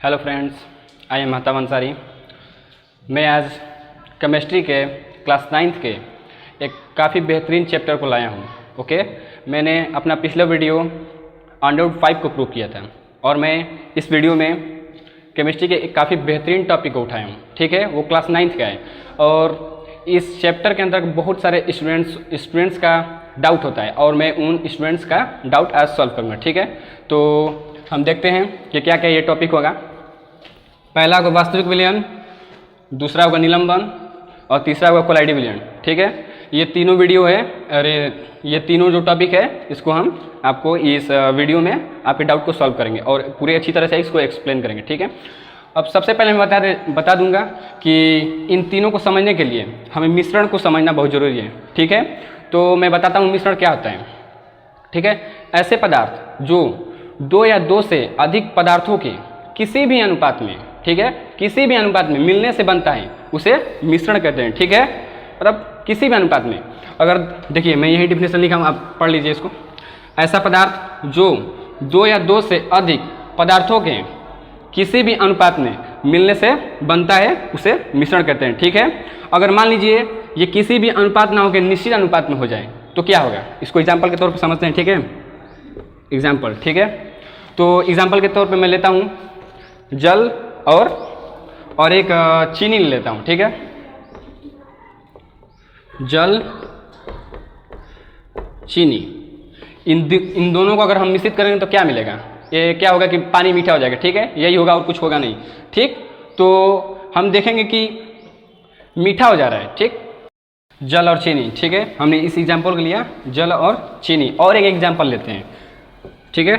Hello friends, I am Mahtab Ansari. मैं आज chemistry के क्लास 9th के एक काफ़ी बेहतरीन चैप्टर को लाया हूँ। ओके, मैंने अपना पिछला वीडियो अंडरवुड 5 को प्रूव किया था और मैं इस वीडियो में केमिस्ट्री के एक काफ़ी बेहतरीन टॉपिक को उठाया हूँ। ठीक है, वो क्लास 9th का है और इस चैप्टर के अंदर बहुत सारे स्टूडेंट्स का डाउट होता है और मैं उन स्टूडेंट्स का डाउट आज सॉल्व करूँगा। ठीक है, तो हम देखते हैं कि क्या क्या ये टॉपिक होगा। पहला होगा वास्तविक विलयन, दूसरा होगा निलंबन और तीसरा होगा कोलाइडी विलयन। ठीक है, ये तीनों वीडियो है, अरे ये तीनों जो टॉपिक है इसको हम आपको इस वीडियो में आपके डाउट को सॉल्व करेंगे और पूरे अच्छी तरह से इसको एक्सप्लेन करेंगे। ठीक है, अब सबसे पहले मैं बता दूंगा कि इन तीनों को समझने के लिए हमें मिश्रण को समझना बहुत ज़रूरी है। ठीक है, तो मैं बताता हूँ मिश्रण क्या होता है। ठीक है, ऐसे पदार्थ जो दो या दो से अधिक पदार्थों के किसी भी अनुपात में, ठीक है, किसी भी अनुपात में मिलने से बनता है उसे मिश्रण कहते हैं। ठीक है, मतलब किसी भी अनुपात में, अगर देखिए मैं यही डिफिनेशन लिखा हूँ, आप पढ़ लीजिए इसको। ऐसा पदार्थ जो दो या दो से अधिक पदार्थों के किसी भी अनुपात में मिलने से बनता है उसे मिश्रण कहते हैं। ठीक है, अगर मान लीजिए ये किसी भी अनुपात ना होकर निश्चित अनुपात में हो जाए तो क्या होगा, इसको एग्जाम्पल के तौर पर समझते हैं। ठीक है, एग्जाम्पल। ठीक है, तो एग्जाम्पल के तौर पे मैं लेता हूँ जल और एक चीनी ले लेता हूँ। ठीक है, जल चीनी, इन दोनों को अगर हम मिश्रित करेंगे तो क्या मिलेगा, ये क्या होगा कि पानी मीठा हो जाएगा। ठीक है, यही होगा और कुछ होगा नहीं। ठीक, तो हम देखेंगे कि मीठा हो जा रहा है। ठीक, जल और चीनी। ठीक है, हमने इस एग्जाम्पल को लिया जल और चीनी। और एक एग्जाम्पल लेते हैं। ठीक है,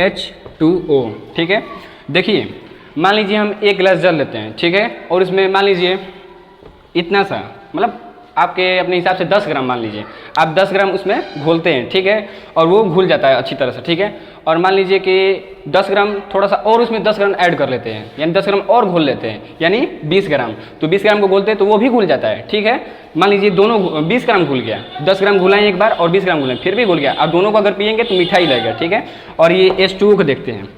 H2O। ठीक है, देखिए मान लीजिए हम एक गिलास जल लेते हैं। ठीक है, और इसमें मान लीजिए इतना सा, मतलब आपके अपने हिसाब से 10 ग्राम मान लीजिए, आप 10 ग्राम उसमें घोलते हैं। ठीक है, और वो घुल जाता है अच्छी तरह से। ठीक है, और मान लीजिए कि 10 ग्राम थोड़ा सा और उसमें 10 ग्राम ऐड कर लेते हैं, यानी 10 ग्राम और घोल लेते हैं, यानी 20 ग्राम। तो 20 ग्राम को घोलते हैं तो वो भी घुल जाता है। ठीक है, मान लीजिए दोनों 20 ग्राम घुल गया, 10 ग्राम घुलाएं एक बार और 20 ग्राम घुलाएं, फिर भी घुल गया। अब दोनों को अगर पियेंगे तो मीठा ही लगेगा। ठीक है, और ये H2O को देखते हैं।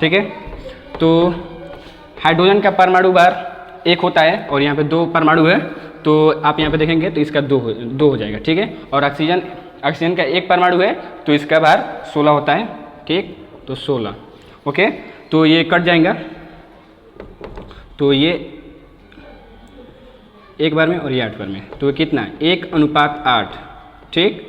ठीक है, तो हाइड्रोजन का परमाणु भार 1 होता है और यहाँ पे 2 परमाणु है, तो आप यहाँ पे देखेंगे तो इसका 2 हो जाएगा। ठीक है, और ऑक्सीजन का 1 परमाणु है तो इसका भार 16 होता है। ठीक, तो 16। ओके, तो ये कट जाएगा, तो ये 1 बार में और ये 8 बार में, तो कितना 1:8। ठीक,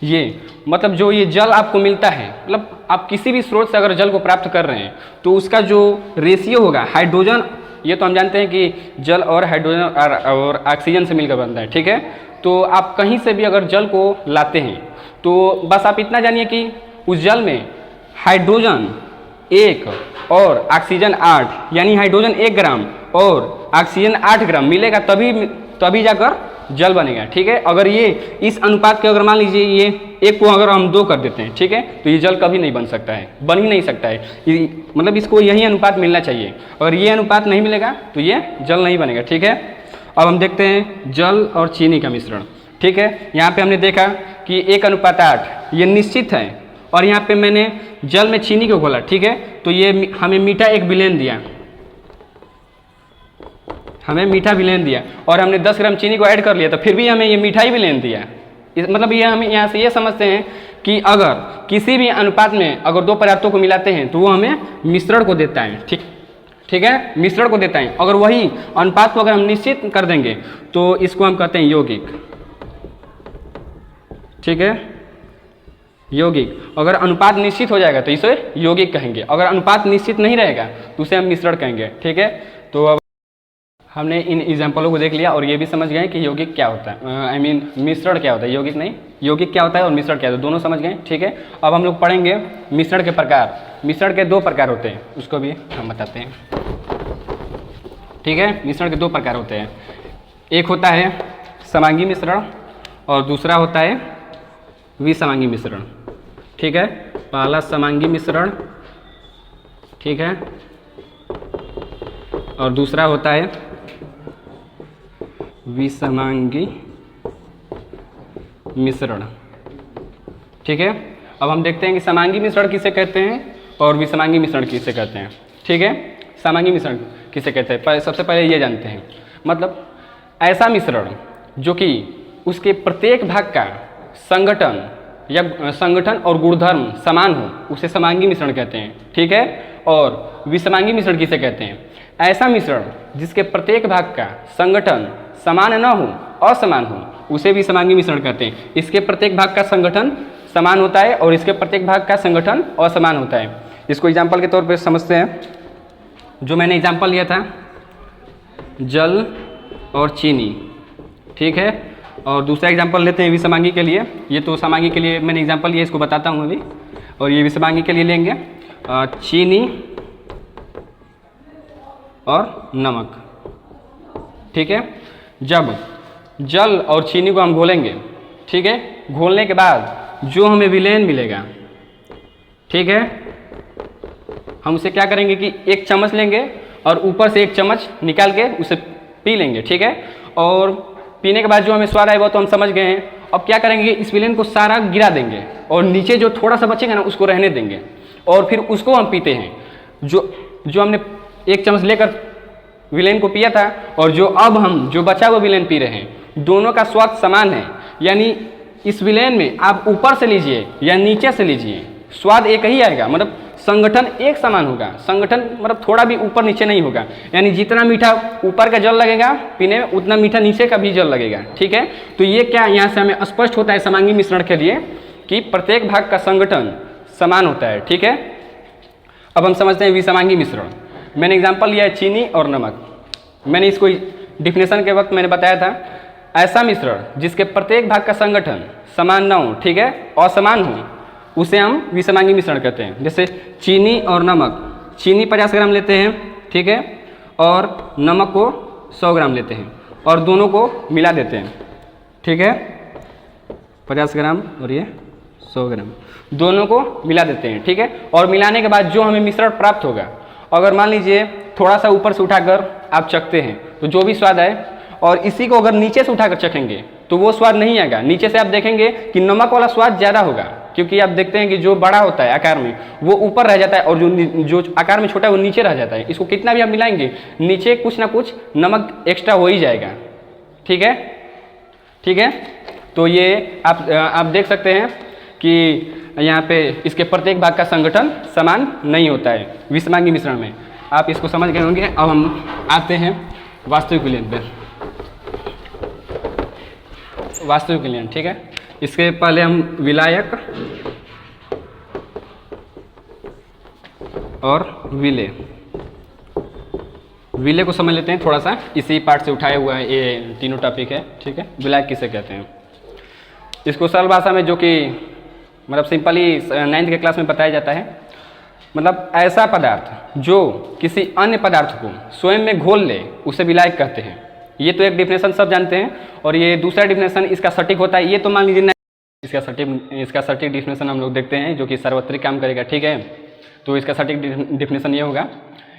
ये मतलब जो ये जल आपको मिलता है, मतलब आप किसी भी स्रोत से अगर जल को प्राप्त कर रहे हैं तो उसका जो रेशियो होगा हाइड्रोजन, ये तो हम जानते हैं कि जल और हाइड्रोजन और ऑक्सीजन से मिलकर बनता है। ठीक है, तो आप कहीं से भी अगर जल को लाते हैं तो बस आप इतना जानिए कि उस जल में हाइड्रोजन 1 और ऑक्सीजन 8, यानी हाइड्रोजन 1 ग्राम और ऑक्सीजन 8 ग्राम मिलेगा, तभी जाकर जल बनेगा। ठीक है, अगर ये इस अनुपात के, अगर मान लीजिए ये 1 को अगर हम 2 कर देते हैं, ठीक है, तो ये जल कभी नहीं बन सकता है, बन ही नहीं सकता है। मतलब इसको यही अनुपात मिलना चाहिए, अगर ये अनुपात नहीं मिलेगा तो ये जल नहीं बनेगा। ठीक है, अब हम देखते हैं जल और चीनी का मिश्रण। ठीक है, यहाँ पे हमने देखा कि 1:8 ये निश्चित है और यहाँ पे मैंने जल में चीनी को घोला। ठीक है, तो ये हमें मीठा 1 विलयन दिया, हमें मीठा विलयन दिया और हमने 10 ग्राम चीनी को ऐड कर लिया तो फिर भी हमें ये मीठा ही विलयन दिया। मतलब ये हम यहाँ से ये समझते हैं कि अगर किसी भी अनुपात में अगर 2 पदार्थों को मिलाते हैं तो वो हमें मिश्रण को देता है। ठीक है, मिश्रण को देता है। अगर वही अनुपात को अगर हम निश्चित कर देंगे तो इसको हम कहते हैं यौगिक। ठीक है, यौगिक। अगर अनुपात निश्चित हो जाएगा तो इसे यौगिक कहेंगे, अगर अनुपात निश्चित नहीं रहेगा तो उसे हम मिश्रण कहेंगे। ठीक है, तो अब हमने इन एग्जाम्पलों को देख लिया और ये भी समझ गए कि यौगिक क्या होता है, मिश्रण क्या होता है, यौगिक नहीं, यौगिक क्या होता है और मिश्रण क्या होता है, दोनों समझ गए। ठीक है, अब हम लोग पढ़ेंगे मिश्रण के प्रकार। मिश्रण के 2 प्रकार होते हैं, उसको भी हम बताते हैं। ठीक है, मिश्रण के 2 प्रकार होते हैं, एक होता है समांगी मिश्रण और दूसरा होता है विसमांगी मिश्रण। ठीक है, पहला समांगी मिश्रण, ठीक है, और दूसरा होता है विसमांगी मिश्रण। ठीक है, अब हम देखते हैं कि समांगी मिश्रण किसे कहते हैं और विसमांगी मिश्रण किसे कहते हैं। ठीक है, समांगी मिश्रण किसे कहते हैं, सबसे पहले ये जानते हैं। मतलब ऐसा मिश्रण जो कि उसके प्रत्येक भाग का संगठन या संगठन और गुणधर्म समान हो, उसे समांगी मिश्रण कहते हैं, ठीक है। और विषमांगी मिश्रण किसे कहते हैं, ऐसा मिश्रण जिसके प्रत्येक भाग का संगठन समान न हो, असमान हो, उसे विषमांगी मिश्रण कहते हैं। इसके प्रत्येक भाग का संगठन समान होता है और इसके प्रत्येक भाग का संगठन असमान होता है। इसको एग्जाम्पल के तौर पर समझते हैं। जो मैंने एग्जाम्पल लिया था जल और चीनी, ठीक है। और दूसरा एग्जाम्पल लेते हैं विषमांगी के लिए। ये तो समांगी के लिए मैंने एग्जाम्पल लिया, इसको बताता हूँ अभी। और ये विषमांगी के लिए लेंगे चीनी और नमक, ठीक है। जब जल और चीनी को हम घोलेंगे, ठीक है, घोलने के बाद जो हमें विलेन मिलेगा, ठीक है, हम उसे क्या करेंगे कि एक चम्मच लेंगे और ऊपर से एक चम्मच निकाल के उसे पी लेंगे, ठीक है। और पीने के बाद जो हमें स्वाद आएगा तो हम समझ गए हैं। अब क्या करेंगे, इस विलेन को सारा गिरा देंगे और नीचे जो थोड़ा सा बचेगा ना उसको रहने देंगे और फिर उसको हम पीते हैं। जो हमने एक चम्मच लेकर विलेन को पिया था और जो अब हम जो बचा हुआ विलेन पी रहे हैं, दोनों का स्वाद समान है। यानी इस विलेन में आप ऊपर से लीजिए या नीचे से लीजिए, स्वाद एक ही आएगा। मतलब संगठन एक समान होगा, संगठन मतलब थोड़ा भी ऊपर नीचे नहीं होगा। यानी जितना मीठा ऊपर का जल लगेगा पीने में, उतना मीठा नीचे का भी जल लगेगा, ठीक है। तो ये क्या यहाँ से हमें स्पष्ट होता है समांगी मिश्रण के लिए कि प्रत्येक भाग का संगठन समान होता है, ठीक है। अब हम समझते हैं विषमांगी मिश्रण। मैंने एग्जाम्पल लिया है चीनी और नमक। मैंने इसको डिफिनेशन के वक्त मैंने बताया था, ऐसा मिश्रण जिसके प्रत्येक भाग का संगठन समान न हो, ठीक है, असमान हो, उसे हम विषमांगी मिश्रण कहते हैं। जैसे चीनी और नमक, चीनी 50 ग्राम लेते हैं, ठीक है, और नमक को 100 ग्राम लेते हैं और दोनों को मिला देते हैं, ठीक है। 50 ग्राम और ये 100 ग्राम, दोनों को मिला देते हैं, ठीक है। और मिलाने के बाद जो हमें मिश्रण प्राप्त होगा, अगर मान लीजिए थोड़ा सा ऊपर से उठाकर आप चखते हैं तो जो भी स्वाद आए, और इसी को अगर नीचे से उठाकर चखेंगे तो वो स्वाद नहीं आएगा। नीचे से आप देखेंगे कि नमक वाला स्वाद ज़्यादा होगा, क्योंकि आप देखते हैं कि जो बड़ा होता है आकार में वो ऊपर रह जाता है और जो आकार में छोटा है वो नीचे रह जाता है। इसको कितना भी आप मिलाएंगे नीचे कुछ ना कुछ नमक एक्स्ट्रा हो ही जाएगा, ठीक है, ठीक है। तो ये आप देख सकते हैं कि यहाँ पे इसके प्रत्येक भाग का संगठन समान नहीं होता है विषमांगी मिश्रण में। आप इसको समझ गए होंगे। अब हम आते हैं वास्तविक विलयन पे। वास्तविक विलयन, ठीक है। इसके पहले हम विलायक और विलेय को समझ लेते हैं थोड़ा सा। इसी पार्ट से उठाया हुआ है ये तीनों टॉपिक है, ठीक है। विलायक किसे कहते हैं, इसको सरल भाषा में जो कि मतलब सिंपली 9th के क्लास में बताया जाता है, मतलब ऐसा पदार्थ जो किसी अन्य पदार्थ को स्वयं में घोल ले उसे विलायक कहते हैं। ये तो एक डिफिनेशन सब जानते हैं। और ये दूसरा डिफिनेशन इसका सटीक होता है, ये तो मान लीजिए इसका सटीक डिफिनेशन हम लोग देखते हैं जो कि सार्वत्रिक काम करेगा, ठीक है। तो इसका सटीक डिफिनेशन ये होगा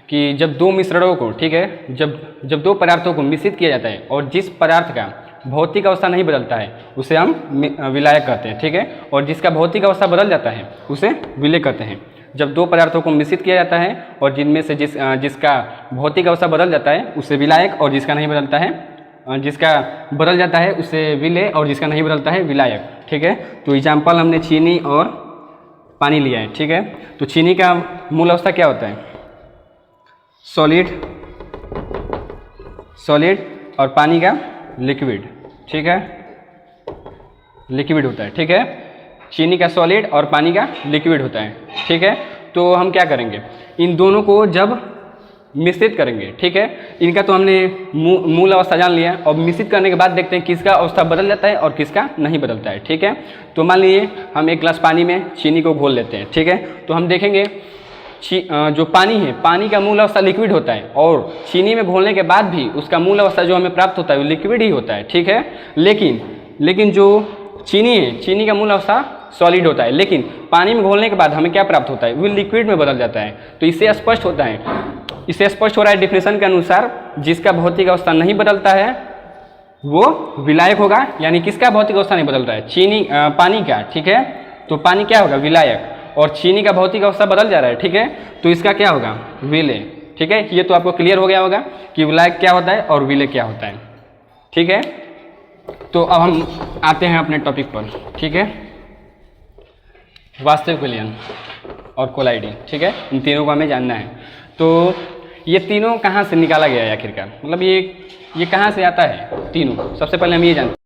कि जब दो मिश्रणों को, ठीक है, जब दो पदार्थों को मिश्रित किया जाता है और जिस पदार्थ का भौतिक अवस्था नहीं बदलता है उसे हम विलायक कहते हैं, ठीक है। और जिसका भौतिक अवस्था बदल जाता है उसे विलेय कहते हैं। जब दो पदार्थों को मिश्रित किया जाता है और जिनमें से जिसका भौतिक अवस्था बदल जाता है उसे विलायक, और जिसका नहीं बदलता है, जिसका बदल जाता है उसे विलेय, और जिसका नहीं बदलता है विलायक, ठीक है। तो एग्जाम्पल हमने चीनी और पानी लिया है, ठीक है। तो चीनी का मूल अवस्था क्या होता है, सॉलिड, और पानी का लिक्विड, ठीक है, लिक्विड होता है, ठीक है। चीनी का सॉलिड और पानी का लिक्विड होता है, ठीक है। तो हम क्या करेंगे, इन दोनों को जब मिश्रित करेंगे, ठीक है, इनका तो हमने मूल अवस्था जान लिया। और मिश्रित करने के बाद देखते हैं किसका अवस्था बदल जाता है और किसका नहीं बदलता है, ठीक है। तो मान लीजिए हम एक गिलास पानी में चीनी को घोल लेते हैं, ठीक है। तो हम देखेंगे जो पानी है, पानी का मूल अवस्था लिक्विड होता है और चीनी में घोलने के बाद भी उसका मूल अवस्था जो हमें प्राप्त होता है वो लिक्विड ही होता है, ठीक है। लेकिन जो चीनी है, चीनी का मूल अवस्था सॉलिड होता है, लेकिन पानी में घोलने के बाद हमें क्या प्राप्त होता है, वो लिक्विड में बदल जाता है। तो इससे स्पष्ट होता है, इससे स्पष्ट हो रहा है डिफिनेशन के अनुसार जिसका भौतिक अवस्था नहीं बदलता है वो विलायक होगा। यानी किसका भौतिक अवस्था नहीं बदल रहा है, पानी का, ठीक है। तो पानी क्या होगा, विलायक, और चीनी का भौतिक अवस्था बदल जा रहा है, ठीक है। तो इसका क्या होगा, विलेय, ठीक है, ये तो आपको क्लियर हो गया होगा कि विलायक क्या होता है और विलय क्या होता है। ठीक है, तो अब हम आते हैं अपने टॉपिक पर। ठीक है, वास्तविक विलयन और कोलाइडिंग। ठीक है, इन तीनों को हमें जानना है। तो ये तीनों कहाँ से निकाला गया है आखिरकार, मतलब ये कहाँ से आता है तीनों, सबसे पहले हम ये जानते हैं।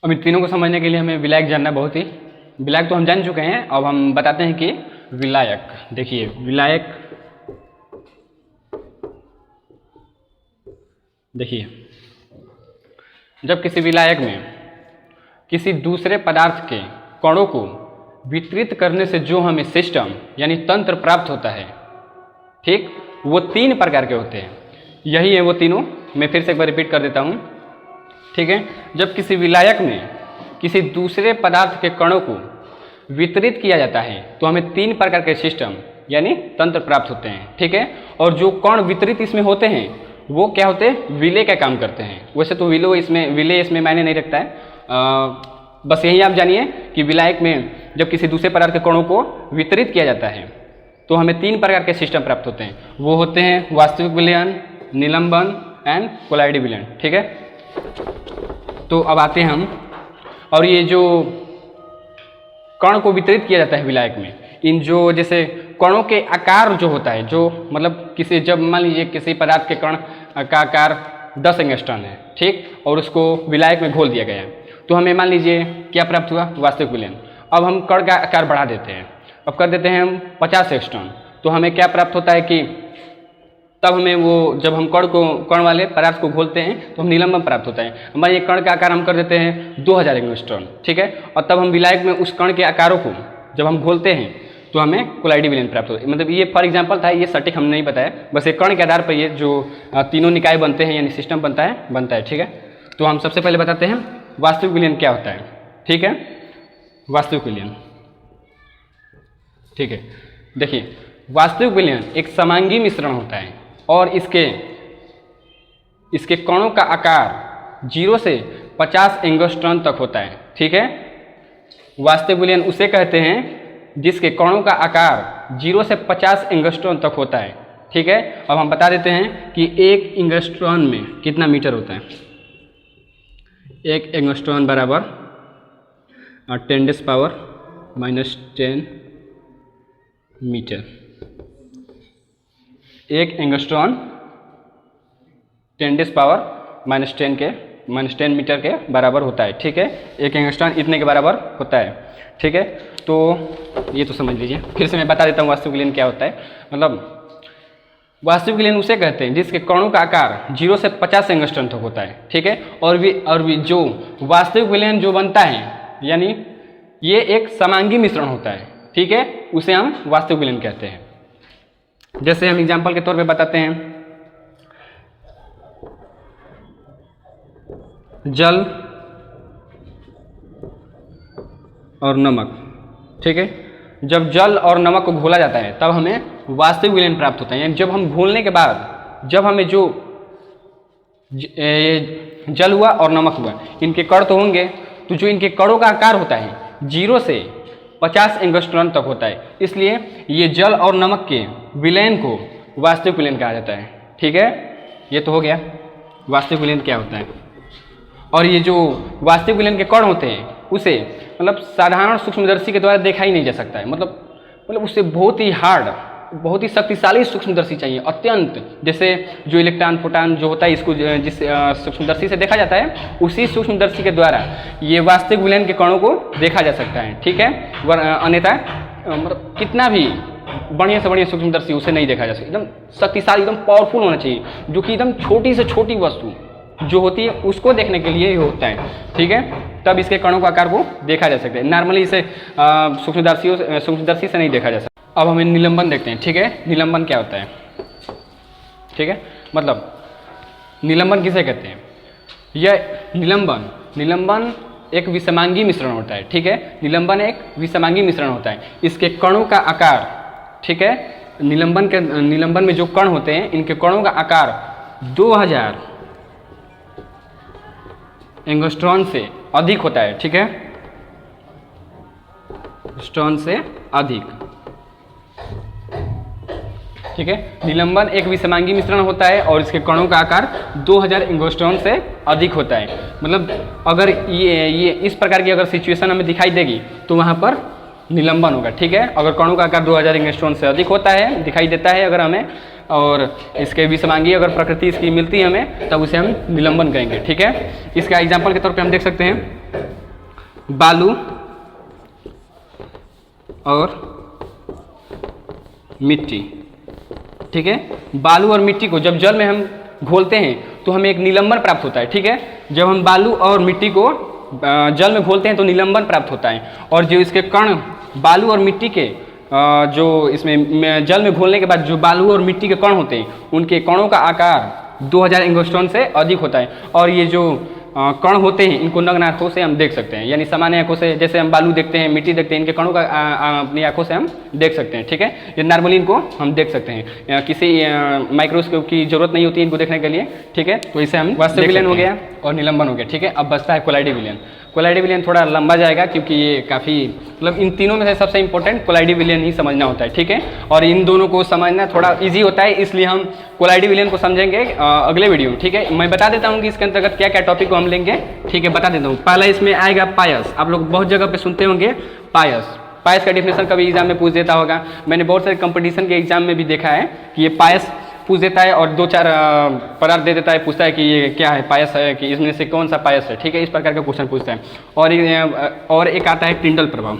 अब इन तीनों को समझने के लिए हमें विलायक जानना बहुत ही, विलायक तो हम जान चुके हैं, अब हम बताते हैं कि विलायक। देखिए विलायक, देखिए जब किसी विलायक में किसी दूसरे पदार्थ के कणों को वितरित करने से जो हमें सिस्टम यानी तंत्र प्राप्त होता है, ठीक, वो 3 प्रकार के होते हैं। यही है वो तीनों, मैं फिर से एक बार रिपीट कर देता हूँ। ठीक है, जब किसी विलायक में किसी दूसरे पदार्थ के कणों को वितरित किया जाता है तो हमें 3 प्रकार के सिस्टम यानी तंत्र प्राप्त होते हैं। ठीक है, और जो कण वितरित इसमें होते हैं वो क्या होते हैं, विलय का काम करते हैं। वैसे तो विलय इसमें मायने नहीं रखता है, बस यही आप जानिए कि विलायक में जब किसी दूसरे पदार्थ के कणों को वितरित किया जाता है तो हमें 3 प्रकार के सिस्टम प्राप्त होते हैं। वो होते हैं वास्तविक विलयन, निलंबन एंड कोलाइडी विलयन। ठीक है, तो अब आते हैं हम, और ये जो कण को वितरित किया जाता है विलायक में, इन जो जैसे कणों के आकार जो होता है, जो मतलब किसी, जब मान लीजिए किसी पदार्थ के कण का आकार 10 एंगस्ट्रॉन है, ठीक, और उसको विलायक में घोल दिया गया है, तो हमें मान लीजिए क्या प्राप्त हुआ, वास्तविक विलयन। अब हम कण का आकार बढ़ा देते हैं, अब कर देते हैं हम 50 एंगस्ट्रॉन, तो हमें क्या प्राप्त होता है कि तब हमें वो, जब हम कण वाले पदार्थ को घोलते हैं तो हम निलंबन प्राप्त होता है। हमारे ये कण का आकार हम कर देते हैं 2000 एंगस्ट्रॉन। ठीक है, और तब हम विलायक में उस कण के आकारों को जब हम घोलते हैं तो हमें कोलाइडी विलयन प्राप्त होता है। मतलब ये फॉर एग्जांपल था, ये सटीक हमने नहीं बताया, बस ये कण के आधार पर ये जो तीनों निकाय बनते हैं यानी सिस्टम बनता है। ठीक है, तो हम सबसे पहले बताते हैं वास्तविक विलयन क्या होता है। ठीक है, वास्तविक विलयन, ठीक है, देखिए वास्तविक विलयन एक समांगी मिश्रण होता है और इसके कणों का आकार 0 से 50 एंगस्ट्रॉन तक होता है। ठीक है, वास्तविक विलयन उसे कहते हैं जिसके कणों का आकार 0 से 50 एंगस्ट्रॉन तक होता है। ठीक है, अब हम बता देते हैं कि 1 एंगस्ट्रॉन में कितना मीटर होता है। 1 एंगस्ट्रॉन बराबर 10⁻⁻10 मीटर। 1 एंगस्ट्रॉन 10⁻⁻10 के -10 मीटर के बराबर होता है। ठीक है, 1 एंगस्ट्रॉन इतने के बराबर होता है। ठीक है, तो ये तो समझ लीजिए। फिर से मैं बता देता हूँ वास्तविक विलयन क्या होता है। मतलब वास्तविक विलयन उसे कहते हैं जिसके कणों का आकार 0 से 50 एंगस्ट्रॉन तक होता है। ठीक है, और भी जो वास्तविक विलयन जो बनता है यानी ये एक समांगी मिश्रण होता है। ठीक है, उसे हम वास्तविक विलयन कहते हैं। जैसे हम एग्जाम्पल के तौर पे बताते हैं, जल और नमक। ठीक है, जब जल और नमक को घोला जाता है तब हमें वास्तविक विलयन प्राप्त होता है। यानी जब हम घोलने के बाद जब हमें जो जल हुआ और नमक हुआ, इनके कण तो होंगे, तो जो इनके कणों का आकार होता है 0 से 50 एंगस्ट्रॉन तक होता है, इसलिए ये जल और नमक के विलयन को वास्तविक विलयन कहा जाता है। ठीक है, ये तो हो गया वास्तविक विलयन क्या होता है। और ये जो वास्तविक विलयन के कण होते हैं उसे मतलब साधारण सूक्ष्मदर्शी के द्वारा देखा ही नहीं जा सकता है। मतलब उससे बहुत ही हार्ड, बहुत ही शक्तिशाली सूक्ष्मदर्शी चाहिए, अत्यंत। जैसे जो इलेक्ट्रॉन प्रोटॉन जो होता है, इसको जिस सूक्ष्मदर्शी से देखा जाता है, उसी सूक्ष्मदर्शी के द्वारा ये वास्तविक विलयन के कणों को देखा जा सकता है। ठीक है, अन्यथा मतलब कितना भी बढ़िया से बढ़िया सूक्ष्मदर्शी उसे नहीं देखा जा सकता। एकदम शक्तिशाली, एकदम पावरफुल होना चाहिए, जो कि एकदम छोटी से छोटी वस्तु जो होती है उसको देखने के लिए ही होता है। ठीक है, तब इसके कणों के आकार को देखा जा सकता है। नॉर्मली इसे सूक्ष्मदर्शी से नहीं देखा जा सकता। अब हमें निलंबन देखते हैं। ठीक है, निलंबन क्या होता है। ठीक है, मतलब निलंबन किसे कहते हैं। यह निलंबन एक विषमांगी मिश्रण होता है। ठीक है, निलंबन एक विषमांगी मिश्रण होता है। इसके कणों का आकार, ठीक है, निलंबन में जो कण होते हैं इनके कणों का आकार 2000 एंगस्ट्रॉन से अधिक होता है। ठीक है, एंगस्ट्रॉन से अधिक। ठीक है। निलंबन एक विषमांगी मिश्रण होता है और इसके कणों का आकार 2000 एंगस्ट्रॉन से अधिक होता है। मतलब अगर ये इस प्रकार की अगर सिचुएशन हमें दिखाई देगी तो वहाँ पर निलंबन होगा, ठीक है। अगर कणों का आकार 2000 एंगस्ट्रॉन से अधिक होता है, दिखाई देता है अगर हमें, और इसके विषमांगी अगर प्रकृति इसकी मिलती है हमें, तब उसे हम निलंबन कहेंगे, ठीक है। इसका एग्जाम्पल के तौर पे हम देख सकते हैं बालू और मिट्टी, ठीक है। बालू और मिट्टी को जब जल में हम घोलते हैं तो हमें एक निलंबन प्राप्त होता है, ठीक है। जब हम बालू और मिट्टी को जल में घोलते हैं तो निलंबन प्राप्त होता है, और जो इसके कण बालू और मिट्टी के जो इसमें जल में घोलने के बाद जो बालू और मिट्टी के कण होते हैं, उनके कणों का आकार 2000 एंगस्ट्रॉन से अधिक होता है। और ये जो कण होते हैं इनको नग्न आंखों से हम देख सकते हैं, यानी सामान्य आंखों से, जैसे हम बालू देखते हैं, मिट्टी देखते हैं, इनके कणों का अपनी आंखों से हम देख सकते हैं, ठीक है। ये नॉर्मली इनको हम देख सकते हैं, किसी माइक्रोस्कोप की जरूरत नहीं होती है इनको देखने के लिए, ठीक है। तो इसे हम वास्तविक विलयन हो गया और निलंबन हो गया, ठीक है। अब बचता है कोलाइडी विलयन। कोलाइडी विलयन थोड़ा लंबा जाएगा क्योंकि ये काफ़ी, मतलब इन तीनों में से सबसे इंपॉर्टेंट कोलाइडी विलयन ही समझना होता है, ठीक है। और इन दोनों को समझना थोड़ा इजी होता है, इसलिए हम कोलाइडी विलयन को समझेंगे अगले वीडियो में, ठीक है। मैं बता देता हूँ कि इसके अंतर्गत क्या क्या टॉपिक को हम लेंगे, ठीक है, बता देता हूँ। पहला इसमें आएगा पायस। आप लोग बहुत जगह पे सुनते होंगे पायस। पायस का डिफिनेशन कभी एग्जाम में पूछ देता होगा, मैंने बहुत सारे कंपटीशन के एग्जाम में भी देखा है कि ये पायस पूछ देता है और 2-4 पदार्थ दे देता है, पूछता है कि ये क्या है, पायस है कि इसमें से कौन सा पायस है, ठीक है। इस प्रकार का क्वेश्चन पूछता है। और एक आता है टिंडल प्रभाव,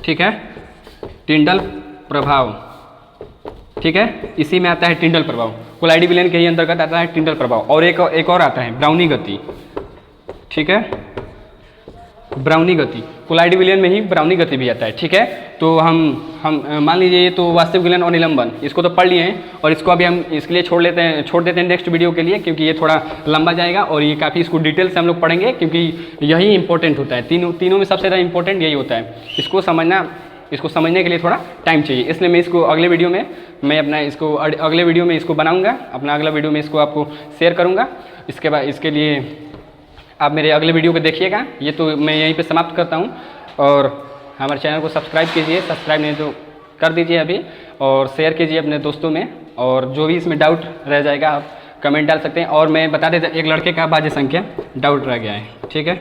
ठीक है, टिंडल प्रभाव, ठीक है। इसी में आता है टिंडल प्रभाव, कोलाइडी विलयन के ही अंतर्गत आता है टिंडल प्रभाव। और एक और आता है ब्राउनी गति, ठीक है, ब्राउनी गति। कोलाइडी विलयन में ही ब्राउनी गति भी आता है, ठीक है। तो हम मान लीजिए ये तो वास्तविक विलयन और निलंबन, इसको तो पढ़ लिए हैं, और इसको अभी हम इसके लिए छोड़ देते हैं नेक्स्ट वीडियो के लिए, क्योंकि ये थोड़ा लंबा जाएगा और ये काफ़ी इसको डिटेल से हम लोग पढ़ेंगे, क्योंकि यही इंपॉर्टेंट होता है। तीनों में सबसे ज़्यादा इंपॉर्टेंट यही होता है। इसको समझने के लिए थोड़ा टाइम चाहिए, इसलिए मैं इसको अगले वीडियो में इसको बनाऊंगा, अपना अगला वीडियो में इसको आपको शेयर करूंगा। इसके बाद इसके लिए आप मेरे अगले वीडियो को देखिएगा। ये तो मैं यहीं पे समाप्त करता हूँ, और हमारे चैनल को सब्सक्राइब कीजिए, सब्सक्राइब नहीं तो कर दीजिए अभी, और शेयर कीजिए अपने दोस्तों में। और जो भी इसमें डाउट रह जाएगा आप कमेंट डाल सकते हैं। और मैं बता देता, एक लड़के का अभाज्य संख्या डाउट रह गया है, ठीक है,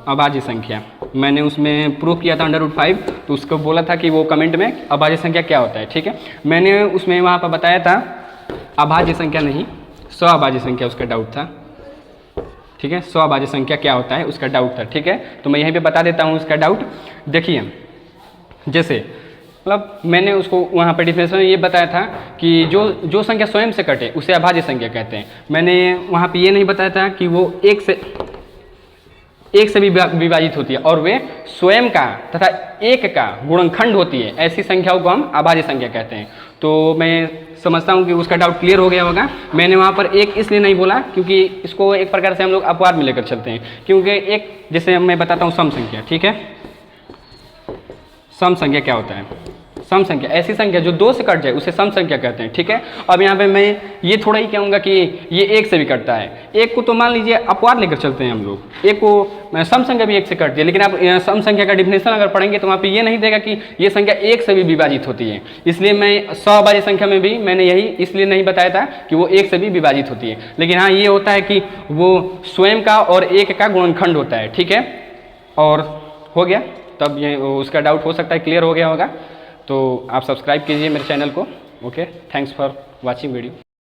अभाज्य संख्या मैंने उसमें प्रूफ किया था √5, तो उसको बोला था कि वो कमेंट में अभाज्य संख्या क्या होता है, ठीक है। मैंने उसमें वहाँ पर बताया था अभाज्य संख्या नहीं, स्वअभाज्य संख्या उसका डाउट था, ठीक है। स्वअभाज्य संख्या क्या होता है उसका डाउट था, ठीक है। तो मैं यहीं पे बता देता हूँ उसका डाउट। देखिए, जैसे मतलब मैंने उसको वहाँ पर डिफिनेशन में ये बताया था कि जो संख्या स्वयं से कटे उसे अभाज्य संख्या कहते हैं। मैंने वहाँ पे ये नहीं बताया था कि वो एक से भी विभाजित होती है और वे स्वयं का तथा एक का गुणनखंड होती है, ऐसी संख्याओं को हम अभाज्य संख्या कहते हैं। तो मैं समझता हूँ कि उसका डाउट क्लियर हो गया होगा। मैंने वहाँ पर एक इसलिए नहीं बोला क्योंकि इसको एक प्रकार से हम लोग अपवाद में लेकर चलते हैं, क्योंकि एक, जैसे मैं बताता हूँ सम संख्या, ठीक है। सम संख्या क्या होता है? सम संख्या ऐसी संख्या जो 2 से कट जाए उसे सम संख्या कहते हैं, ठीक है। अब यहाँ पे मैं ये थोड़ा ही कहूँगा कि ये 1 से भी कटता है। एक को तो मान लीजिए अपवाद लेकर चलते हैं हम लोग, एक को सम संख्या भी 1 से कटती है, लेकिन आप सम संख्या का डिफिनेशन अगर पढ़ेंगे तो वहाँ पे ये नहीं देगा कि ये संख्या 1 से भी विभाजित होती है। इसलिए मैं स्वअभाज्य संख्या में भी मैंने यही इसलिए नहीं बताया था कि वो 1 से भी विभाजित होती है, लेकिन हाँ ये होता है कि वो स्वयं का और 1 का गुणनखंड होता है, ठीक है। और हो गया, तब ये उसका डाउट हो सकता है क्लियर हो गया होगा। तो आप सब्सक्राइब कीजिए मेरे चैनल को। Okay, thanks for watching video.